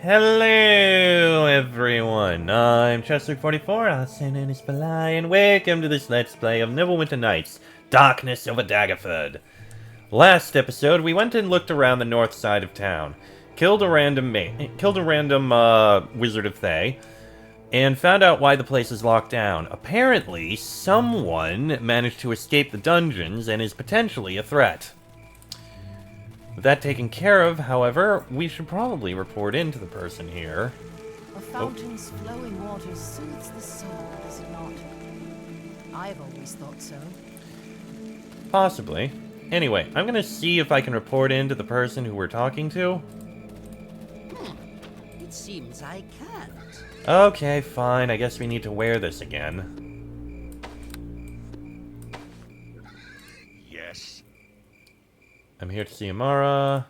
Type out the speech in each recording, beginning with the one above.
Hello, everyone. I'm Chester44, also known as Belai, and welcome to this Let's Play of Neverwinter Nights: Darkness over Daggerford. Last episode, we went and looked around the north side of town, killed a random Wizard of Thay, and found out why the place is locked down. Apparently, someone managed to escape the dungeons and is potentially a threat. With that taken care of, however, we should probably report in to the person here. A fountain's flowing water soothes the soul, does it not? I've always thought so. Possibly. Anyway, I'm gonna see if I can report in to the person who we're talking to. It seems I can't. Okay, fine. I guess we need to wear this again. Yes. I'm here to see Amara.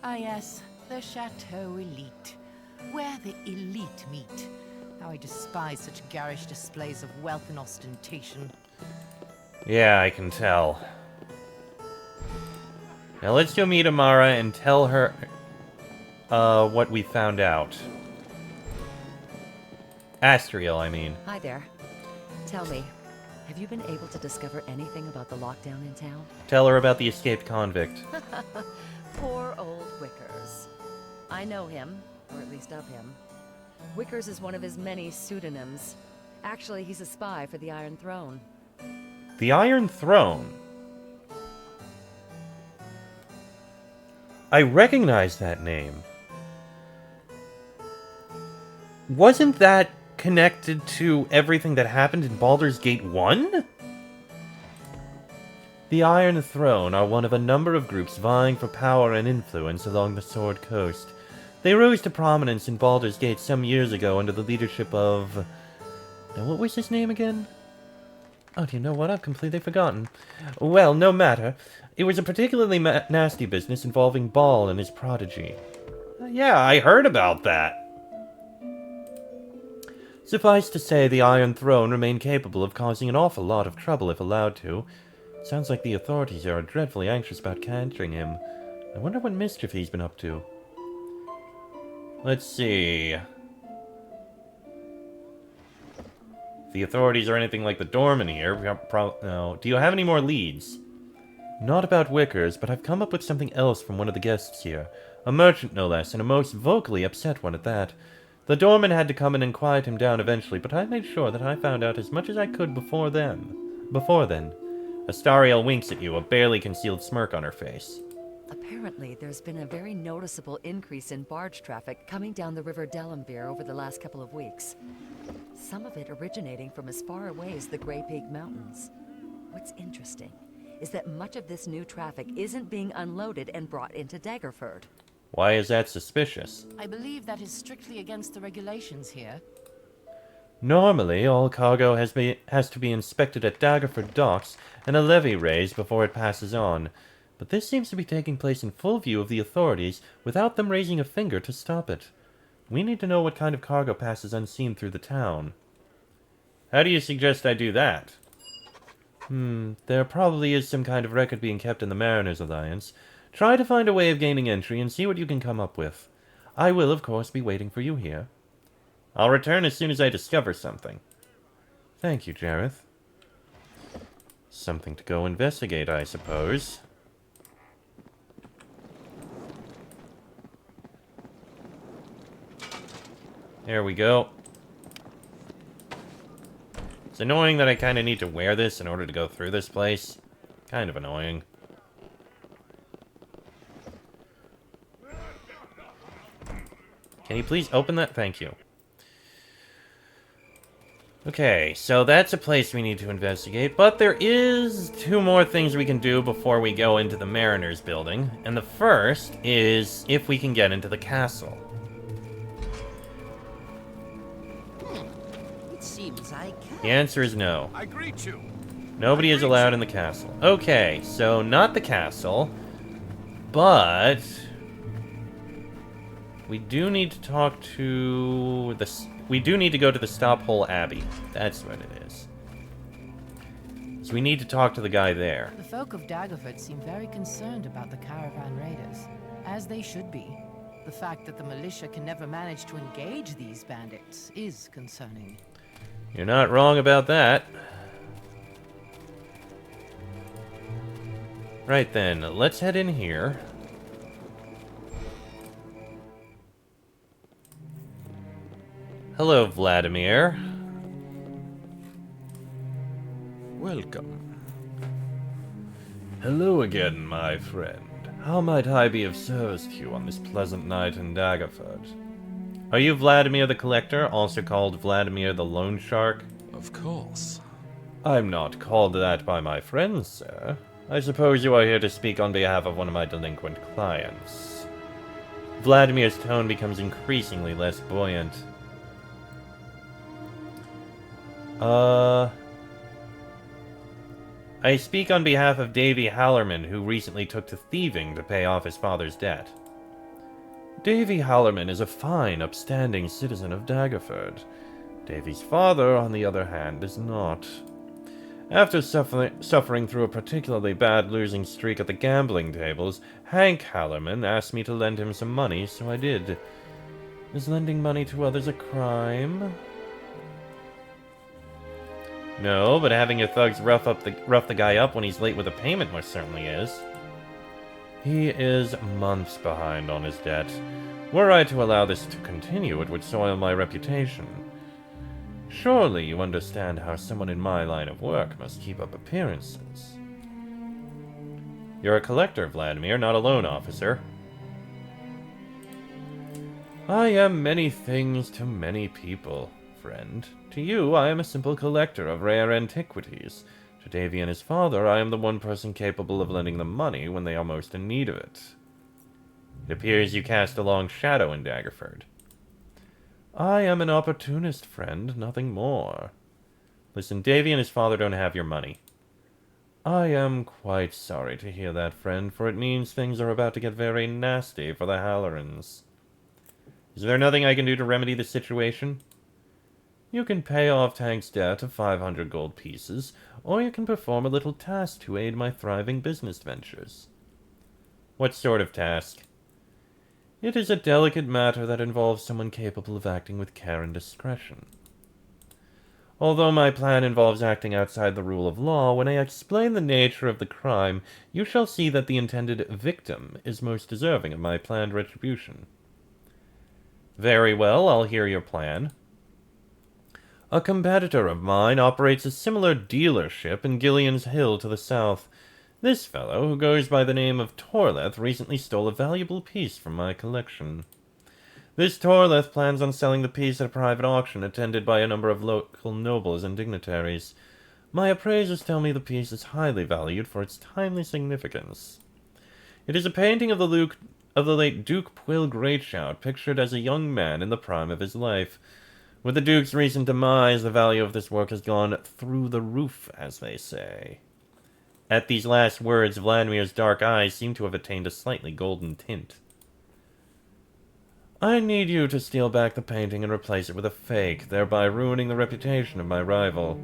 Ah yes, the Chateau Elite. Where the elite meet. How I despise such garish displays of wealth and ostentation. Yeah, I can tell. Now let's go meet Amara and tell her what we found out. Astriel, I mean. Hi there. Tell me, have you been able to discover anything about the lockdown in town? Tell her about the escaped convict. Poor old Wickers. I know him, or at least of him. Wickers is one of his many pseudonyms. Actually, he's a spy for the Iron Throne. The Iron Throne? I recognize that name. Wasn't that connected to everything that happened in Baldur's Gate 1? The Iron Throne are one of a number of groups vying for power and influence along the Sword Coast. They rose to prominence in Baldur's Gate some years ago under the leadership of... Now, what was his name again? Oh, do you know what? I've completely forgotten. Well, no matter. It was a particularly nasty business involving Baal and his prodigy. Yeah, I heard about that. Suffice to say, the Iron Throne remain capable of causing an awful lot of trouble if allowed to. Sounds like the authorities are dreadfully anxious about capturing him. I wonder what mischief he's been up to. Let's see. If the authorities are anything like the doorman here, no. Do you have any more leads? Not about Wickers, but I've come up with something else from one of the guests here. A merchant, no less, and a most vocally upset one at that. The doorman had to come in and quiet him down eventually, but I made sure that I found out as much as I could before then. Astariel winks at you, a barely concealed smirk on her face. Apparently, there's been a very noticeable increase in barge traffic coming down the River Delambir over the last couple of weeks. Some of it originating from as far away as the Grey Peak Mountains. What's interesting is that much of this new traffic isn't being unloaded and brought into Daggerford. Why is that suspicious? I believe that is strictly against the regulations here. Normally, all cargo has to be inspected at Daggerford docks and a levy raised before it passes on. But this seems to be taking place in full view of the authorities without them raising a finger to stop it. We need to know what kind of cargo passes unseen through the town. How do you suggest I do that? There probably is some kind of record being kept in the Mariners Alliance. Try to find a way of gaining entry and see what you can come up with. I will, of course, be waiting for you here. I'll return as soon as I discover something. Thank you, Jareth. Something to go investigate, I suppose. There we go. It's annoying that I kind of need to wear this in order to go through this place. Kind of annoying. Can you please open that? Thank you. Okay, so that's a place we need to investigate, but there is two more things we can do before we go into the Mariners building, and the first is if we can get into the castle. It seems I can't. The answer is no. I greet you. Nobody is allowed in the castle. Okay, so not the castle, but we do need to talk to the... We do need to go to the Stophole Abbey. That's what it is. So we need to talk to the guy there. The folk of Daggerford seem very concerned about the caravan raiders, as they should be. The fact that the militia can never manage to engage these bandits is concerning. You're not wrong about that. Right then, let's head in here. Hello, Vladimir. Welcome. Hello again, my friend. How might I be of service to you on this pleasant night in Daggerford? Are you Vladimir the Collector, also called Vladimir the Loan Shark? Of course. I'm not called that by my friends, sir. I suppose you are here to speak on behalf of one of my delinquent clients. Vladimir's tone becomes increasingly less buoyant. I speak on behalf of Davy Hallerman, who recently took to thieving to pay off his father's debt. Davy Hallerman is a fine, upstanding citizen of Daggerford. Davy's father, on the other hand, is not. After suffering through a particularly bad losing streak at the gambling tables, Hank Hallerman asked me to lend him some money, so I did. Is lending money to others a crime? No, but having your thugs rough the guy up when he's late with a payment most certainly is. He is months behind on his debt. Were I to allow this to continue, it would soil my reputation. Surely you understand how someone in my line of work must keep up appearances. You're a collector, Vladimir, not a loan officer. I am many things to many people, friend. To you, I am a simple collector of rare antiquities. To Davy and his father, I am the one person capable of lending them money when they are most in need of it. It appears you cast a long shadow in Daggerford. I am an opportunist, friend, nothing more. Listen, Davy and his father don't have your money. I am quite sorry to hear that, friend, for it means things are about to get very nasty for the Hallerans. Is there nothing I can do to remedy the situation? You can pay off Tank's debt of 500 gold pieces, or you can perform a little task to aid my thriving business ventures. What sort of task? It is a delicate matter that involves someone capable of acting with care and discretion. Although my plan involves acting outside the rule of law, when I explain the nature of the crime, you shall see that the intended victim is most deserving of my planned retribution. Very well, I'll hear your plan. A competitor of mine operates a similar dealership in Gillian's Hill to the south. This fellow, who goes by the name of Torleth, recently stole a valuable piece from my collection. This Torleth plans on selling the piece at a private auction attended by a number of local nobles and dignitaries. My appraisers tell me the piece is highly valued for its timely significance. It is a painting of the late Duke Pwyll Greatshout, pictured as a young man in the prime of his life. With the Duke's recent demise, the value of this work has gone through the roof, as they say. At these last words, Vladimir's dark eyes seem to have attained a slightly golden tint. I need you to steal back the painting and replace it with a fake, thereby ruining the reputation of my rival.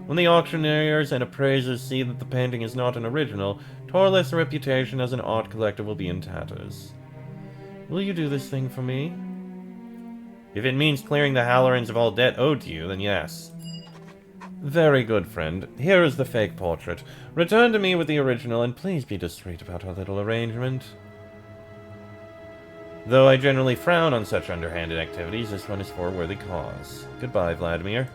When the auctioneers and appraisers see that the painting is not an original, Torleth's reputation as an art collector will be in tatters. Will you do this thing for me? If it means clearing the Hallerans of all debt owed to you, then yes. Very good, friend. Here is the fake portrait. Return to me with the original, and please be discreet about our little arrangement. Though I generally frown on such underhanded activities, this one is for a worthy cause. Goodbye, Vladimir.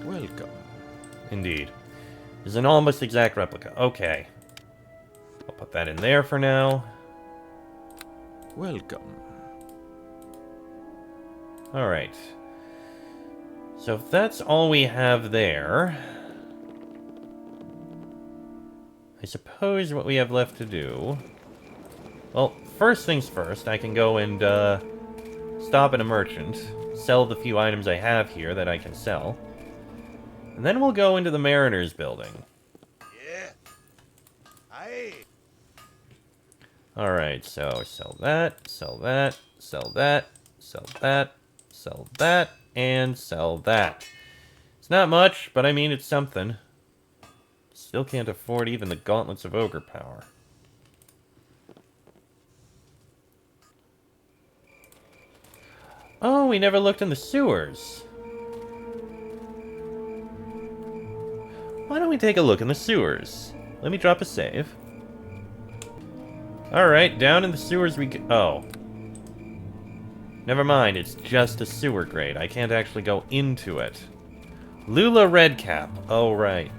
Welcome. Indeed. This is an almost exact replica. Okay. I'll put that in there for now. Welcome. Alright. So if that's all we have there, I suppose what we have left to do... Well, first things first, I can go and stop at a merchant, sell the few items I have here that I can sell, and then we'll go into the Mariners building. Yeah. Aye. Alright, so sell that, sell that, sell that, sell that, sell that, and sell that. It's not much, but I mean, it's something. Still can't afford even the gauntlets of ogre power. Oh, we never looked in the sewers. Why don't we take a look in the sewers? Let me drop a save. Alright, down in the sewers we go. Oh. Never mind, it's just a sewer grate. I can't actually go into it. Lula Redcap. Oh, right.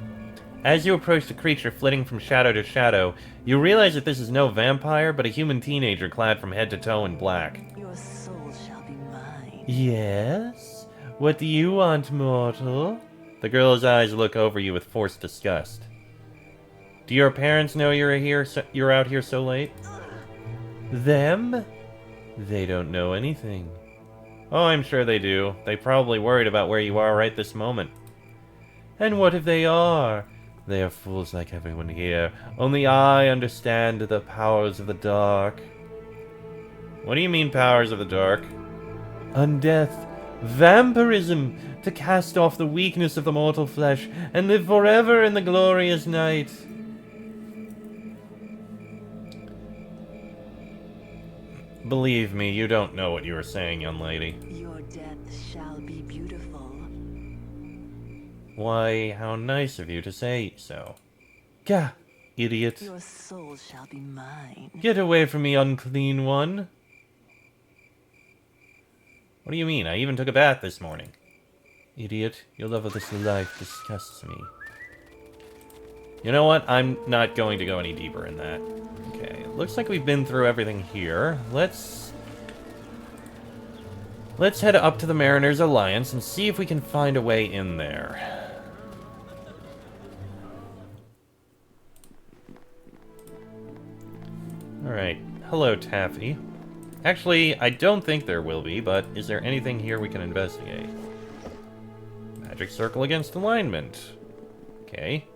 As you approach the creature flitting from shadow to shadow, you realize that this is no vampire, but a human teenager clad from head to toe in black. Your soul shall be mine. Yes? What do you want, mortal? The girl's eyes look over you with forced disgust. Do your parents know you're out here so late? Them? They don't know anything. Oh, I'm sure they do. They probably worried about where you are right this moment. And what if they are? They are fools like everyone here. Only I understand the powers of the dark. What do you mean, powers of the dark? Undeath. Vampirism. To cast off the weakness of the mortal flesh and live forever in the glorious night. Believe me, you don't know what you are saying, young lady. Your death shall be beautiful. Why, how nice of you to say so. Gah, idiot. Your soul shall be mine. Get away from me, unclean one. What do you mean? I even took a bath this morning. Idiot, your love of this life disgusts me. You know what? I'm not going to go any deeper in that. Okay, looks like we've been through everything here. Let's head up to the Mariners Alliance and see if we can find a way in there. Alright, hello Taffy. Actually, I don't think there will be, but is there anything here we can investigate? Magic circle against alignment. Okay.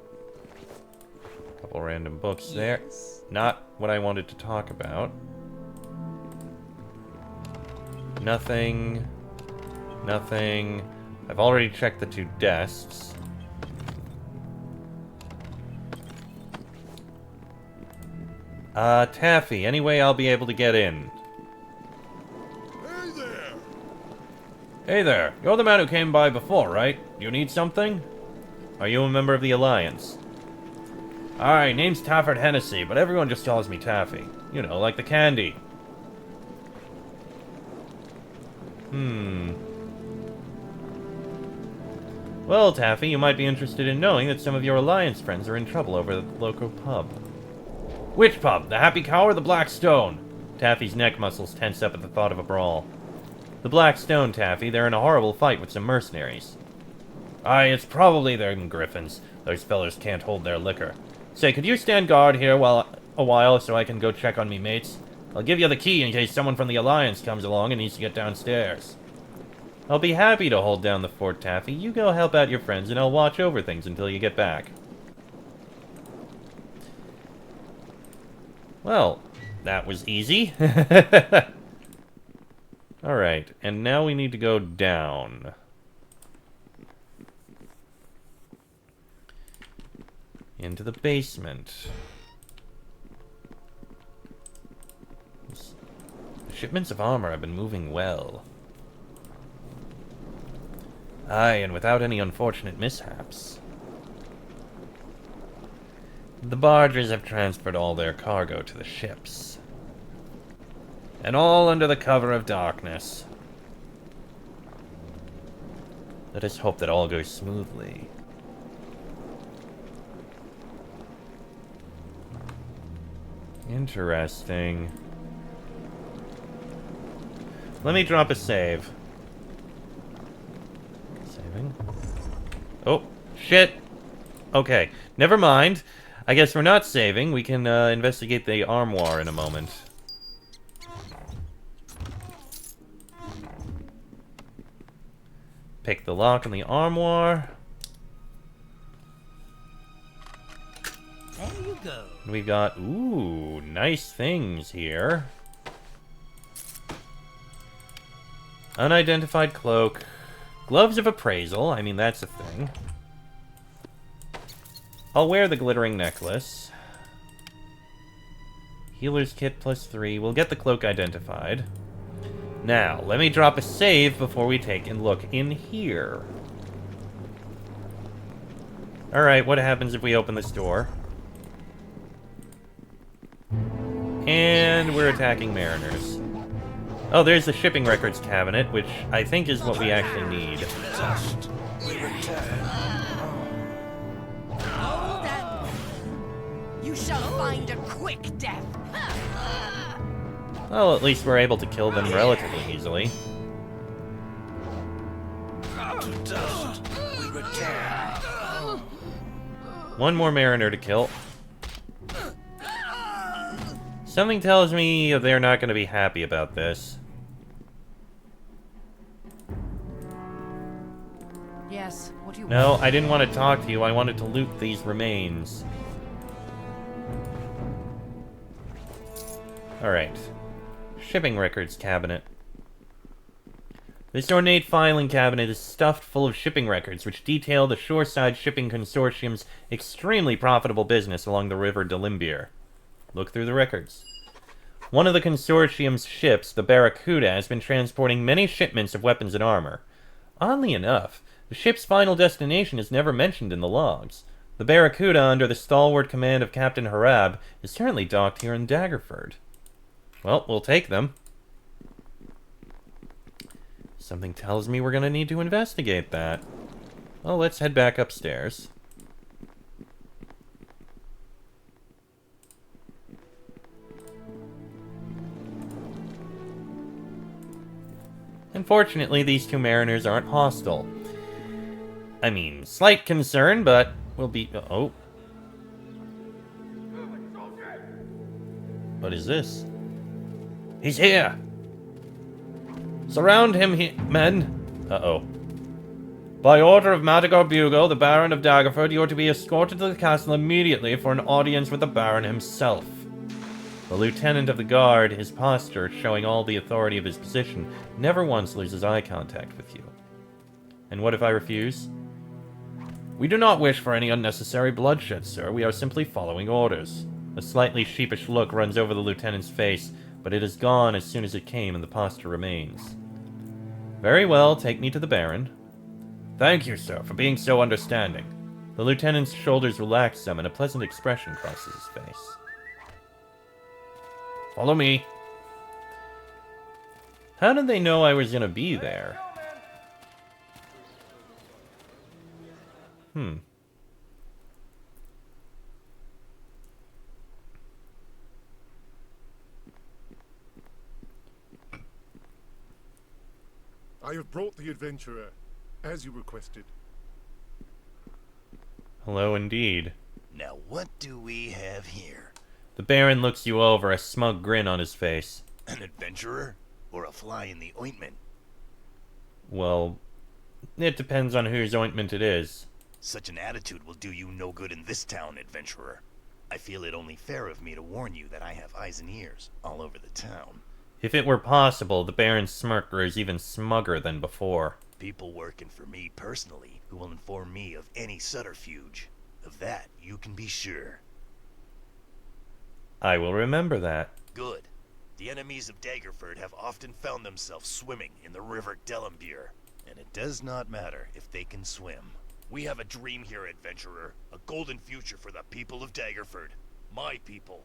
Couple random books there. Not what I wanted to talk about. Nothing. Nothing. I've already checked the two desks. Taffy, any way I'll be able to get in? Hey there! Hey there, you're the man who came by before, right? You need something? Are you a member of the Alliance? Alright, name's Tafford Hennessy, but everyone just calls me Taffy. You know, like the candy. Well, Taffy, you might be interested in knowing that some of your Alliance friends are in trouble over the local pub. Which pub? The Happy Cow or the Black Stone? Taffy's neck muscles tense up at the thought of a brawl. The Black Stone, Taffy. They're in a horrible fight with some mercenaries. Aye, it's probably them Griffins. Those fellers can't hold their liquor. Say, could you stand guard here a while so I can go check on me mates? I'll give you the key in case someone from the Alliance comes along and needs to get downstairs. I'll be happy to hold down the fort, Taffy. You go help out your friends and I'll watch over things until you get back. Well, that was easy. Alright, and now we need to go down. Into the basement. The shipments of armor have been moving well. Aye, and without any unfortunate mishaps. The barges have transferred all their cargo to the ships. And all under the cover of darkness. Let us hope that all goes smoothly. Interesting. Let me drop a save. Saving. Oh, shit. Okay, never mind. I guess we're not saving. We can investigate the armoire in a moment. Pick the lock on the armoire. There you go. We've got, ooh, nice things here. Unidentified cloak. Gloves of appraisal. I mean, that's a thing. I'll wear the glittering necklace. Healer's kit +3. We'll get the cloak identified. Now, let me drop a save before we take a look in here. Alright, what happens if we open this door? And we're attacking mariners. Oh, there's the shipping records cabinet, which I think is what we actually need. Dust, we return. Hold them! You shall find a quick death! Well, at least we're able to kill them relatively easily. To dust, we return. One more mariner to kill. Something tells me they're not going to be happy about this. Yes, what do you No, want? I didn't want to talk to you. I wanted to loot these remains. Alright. Shipping records cabinet. This ornate filing cabinet is stuffed full of shipping records, which detail the Shoreside Shipping Consortium's extremely profitable business along the River Delimbir. Look through the records. One of the consortium's ships, the Barracuda, has been transporting many shipments of weapons and armor. Oddly enough, the ship's final destination is never mentioned in the logs. The Barracuda, under the stalwart command of Captain Harab, is currently docked here in Daggerford. Well, we'll take them. Something tells me we're going to need to investigate that. Well, let's head back upstairs. Unfortunately, these two mariners aren't hostile. I mean, slight concern, but we'll be... Oh. What is this? He's here! Surround him, men! Uh-oh. By order of Madagar Bugle, the Baron of Daggerford, you are to be escorted to the castle immediately for an audience with the Baron himself. The lieutenant of the guard, his posture showing all the authority of his position, never once loses eye contact with you. And what if I refuse? We do not wish for any unnecessary bloodshed, sir. We are simply following orders. A slightly sheepish look runs over the lieutenant's face, but it is gone as soon as it came and the posture remains. Very well, take me to the Baron. Thank you, sir, for being so understanding. The lieutenant's shoulders relax some and a pleasant expression crosses his face. Follow me. How did they know I was gonna be there? I have brought the adventurer, as you requested. Hello indeed. Now what do we have here? The Baron looks you over, a smug grin on his face. An adventurer? Or a fly in the ointment? Well, it depends on whose ointment it is. Such an attitude will do you no good in this town, adventurer. I feel it only fair of me to warn you that I have eyes and ears all over the town. If it were possible, the Baron's smirk grows even smugger than before. People working for me personally who will inform me of any subterfuge. Of that, you can be sure. I will remember that. Good. The enemies of Daggerford have often found themselves swimming in the River Delimbir, and it does not matter if they can swim. We have a dream here, adventurer. A golden future for the people of Daggerford. My people.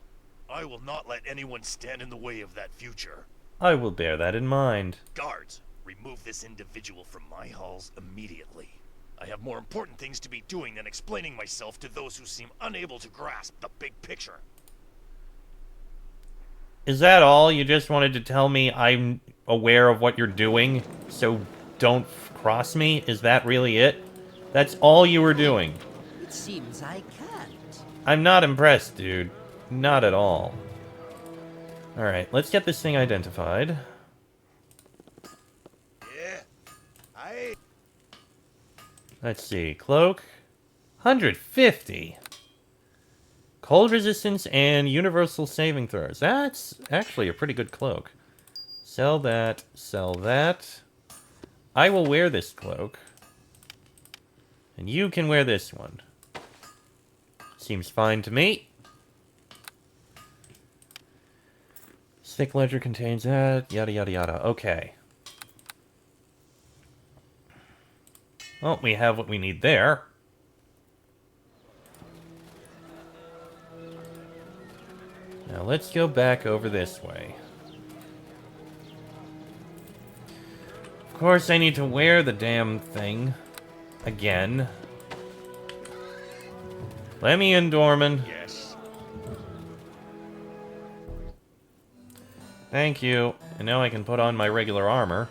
I will not let anyone stand in the way of that future. I will bear that in mind. Guards, remove this individual from my halls immediately. I have more important things to be doing than explaining myself to those who seem unable to grasp the big picture. Is that all? You just wanted to tell me I'm aware of what you're doing, so don't cross me? Is that really it? That's all you were doing. It seems I can't. I'm not impressed, dude. Not at all. Alright, let's get this thing identified. Yeah, Let's see. Cloak. 150. Cold resistance and universal saving throws. That's actually a pretty good cloak. Sell that. Sell that. I will wear this cloak. And you can wear this one. Seems fine to me. Thick ledger contains that. Yada, yada, yada. Okay. Well, we have what we need there. Now let's go back over this way. Of course, I need to wear the damn thing. Again. Let me in, Dorman. Yes. Thank you. And now I can put on my regular armor.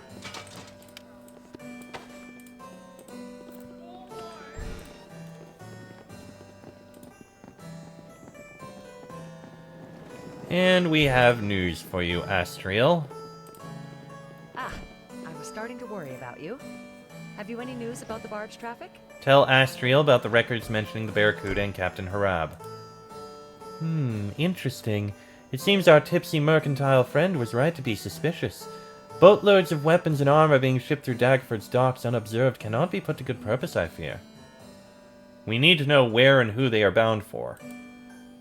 And we have news for you, Astriel. Ah, I was starting to worry about you. Have you any news about the barge traffic? Tell Astriel about the records mentioning the Barracuda and Captain Harab. Interesting. It seems our tipsy mercantile friend was right to be suspicious. Boatloads of weapons and armor being shipped through Daggerford's docks unobserved cannot be put to good purpose, I fear. We need to know where and who they are bound for.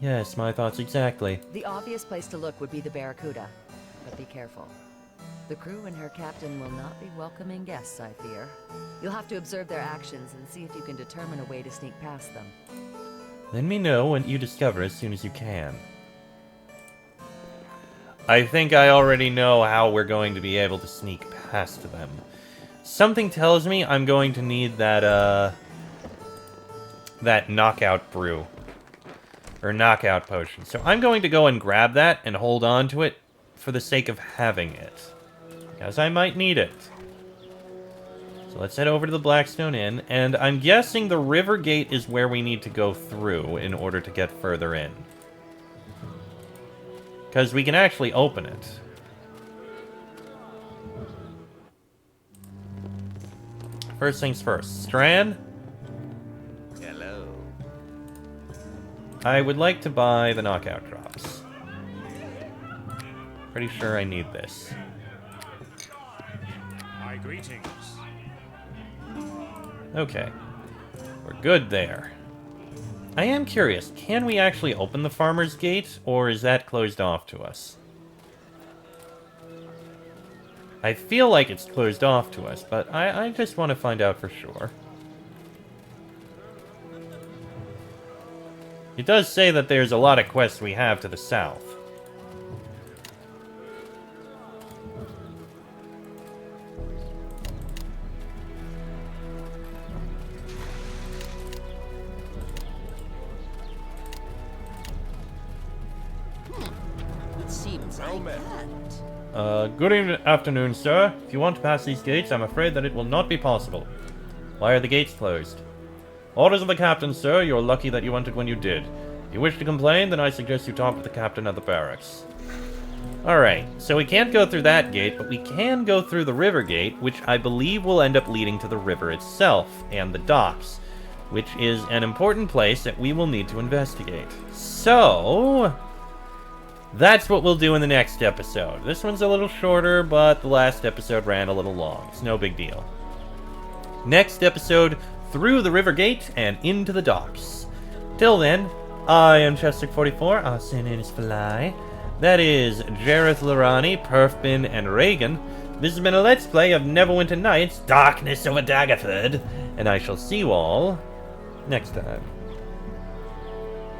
Yes, my thoughts exactly. The obvious place to look would be the Barracuda, but be careful. The crew and her captain will not be welcoming guests, I fear. You'll have to observe their actions and see if you can determine a way to sneak past them. Let me know what you discover as soon as you can. I think I already know how we're going to be able to sneak past them. Something tells me I'm going to need that, that knockout brew. Or knockout potion. So I'm going to go and grab that and hold on to it for the sake of having it. Because I might need it. So let's head over to the Blackstone Inn, and I'm guessing the river gate is where we need to go through in order to get further in. Because we can actually open it. First things first. Strand? Hello. I would like to buy the knockout drops. Pretty sure I need this. My greetings. Okay. We're good there. I am curious, can we actually open the farmer's gate, or is that closed off to us? I feel like it's closed off to us, but I just want to find out for sure. It does say that there's a lot of quests we have to the south. It seems I can't. Good afternoon, sir. If you want to pass these gates, I'm afraid that it will not be possible. Why are the gates closed? Orders of the captain, sir. You're lucky that you entered when you did. If you wish to complain, then I suggest you talk to the captain of the barracks. Alright, so we can't go through that gate, but we can go through the river gate, which I believe will end up leading to the river itself, and the docks, which is an important place that we will need to investigate. So that's what we'll do in the next episode. This one's a little shorter, but the last episode ran a little long. It's no big deal. Next episode, through the river gate and into the docks. Till then, I am Chester44, our sin is Fly. That is Jareth Lorani, Perfbin, and Reagan. This has been a Let's Play of Neverwinter Nights, Darkness over Daggerford, and I shall see you all next time.